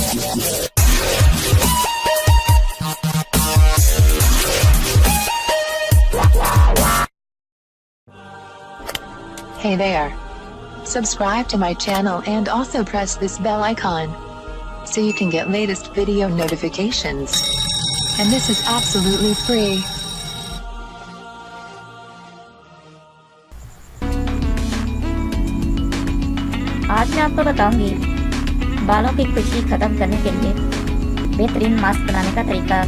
Hey there. Subscribe to my channel and also press this bell icon so you can get latest video notifications. And this is absolutely free. आज मैं आपको बताऊंगी बालों की खुशकी खत्म करने के लिए बेहतरीन मास्क बनाने का तरीका।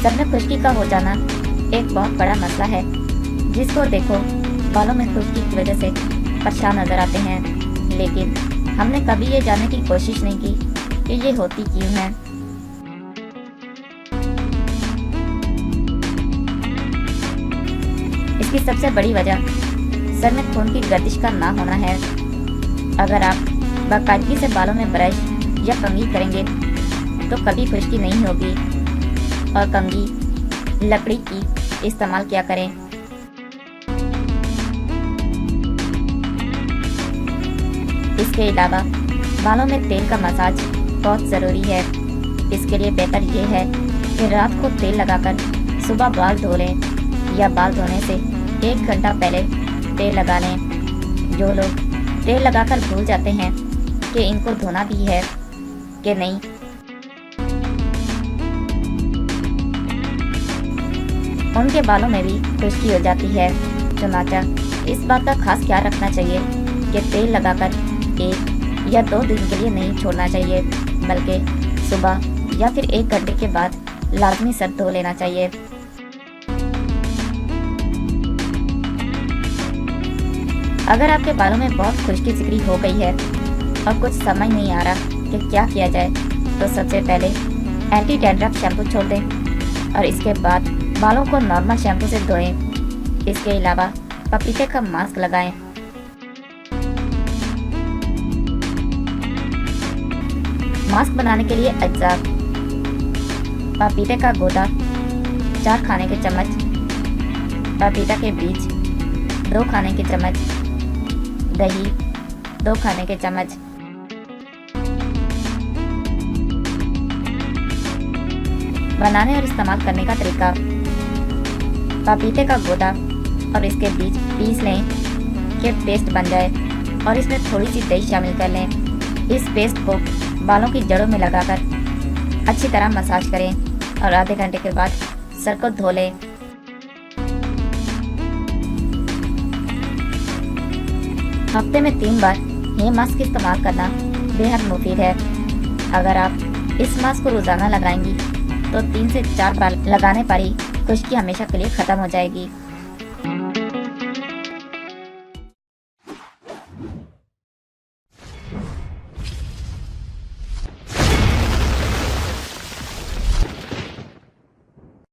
सर में खुशकी का हो जाना एक बहुत बड़ा मसला है, जिसको देखो बालों में खुशकी की वजह से परेशान नजर आते हैं, लेकिन हमने कभी ये जानने की कोशिश नहीं की कि ये होती क्यों है। इसकी सबसे बड़ी वजह सर में खून की गर्दिश का ना होना है। अगर आप बाकायदगी से बालों में ब्रश या कंघी करेंगे तो कभी खुशकी नहीं होगी, और कंघी लकड़ी की इस्तेमाल किया करें। इसके अलावा बालों में तेल का मसाज बहुत ज़रूरी है। इसके लिए बेहतर ये है कि रात को तेल लगाकर सुबह बाल धो लें, या बाल धोने से 1 घंटा पहले तेल लगा लें। जो लोग तेल लगाकर भूल जाते हैं कि इनको धोना भी है कि नहीं, उनके बालों में भी खुशकी हो जाती है। चुनाचा इस बात का खास ख्याल रखना चाहिए कि तेल लगाकर 1 या 2 दिन के लिए नहीं छोड़ना चाहिए, बल्कि सुबह या फिर 1 घंटे के बाद लाजमी सर धो लेना चाहिए। अगर आपके बालों में बहुत खुशकी जिक्री हो गई है और कुछ समझ नहीं आ रहा कि क्या किया जाए, तो सबसे पहले एंटी डैंड्रफ शैम्पू छोड़ दें और इसके बाद बालों को नॉर्मल शैम्पू से धोएं। इसके अलावा पपीते का मास्क लगाएं। मास्क बनाने के लिए अज्जा: पपीते का गूदा 4 खाने के चम्मच, पपीता के बीज 2 खाने के चम्मच, दही 2 खाने के चम्मच। बनाने और इस्तेमाल करने का तरीका: पपीते का गूदा और इसके बीज पीस लें कि पेस्ट बन जाए, और इसमें थोड़ी सी दही शामिल कर लें। इस पेस्ट को बालों की जड़ों में लगाकर अच्छी तरह मसाज करें और आधे घंटे के बाद सर को धो लें। हफ्ते में 3 बार ये मास्क इस्तेमाल करना बेहद मुफीद है। अगर आप इस मास्क को रोज़ाना लगाएंगी तो 3 से 4 बार लगाने पर ही खुशकी हमेशा के लिए ख़त्म हो जाएगी।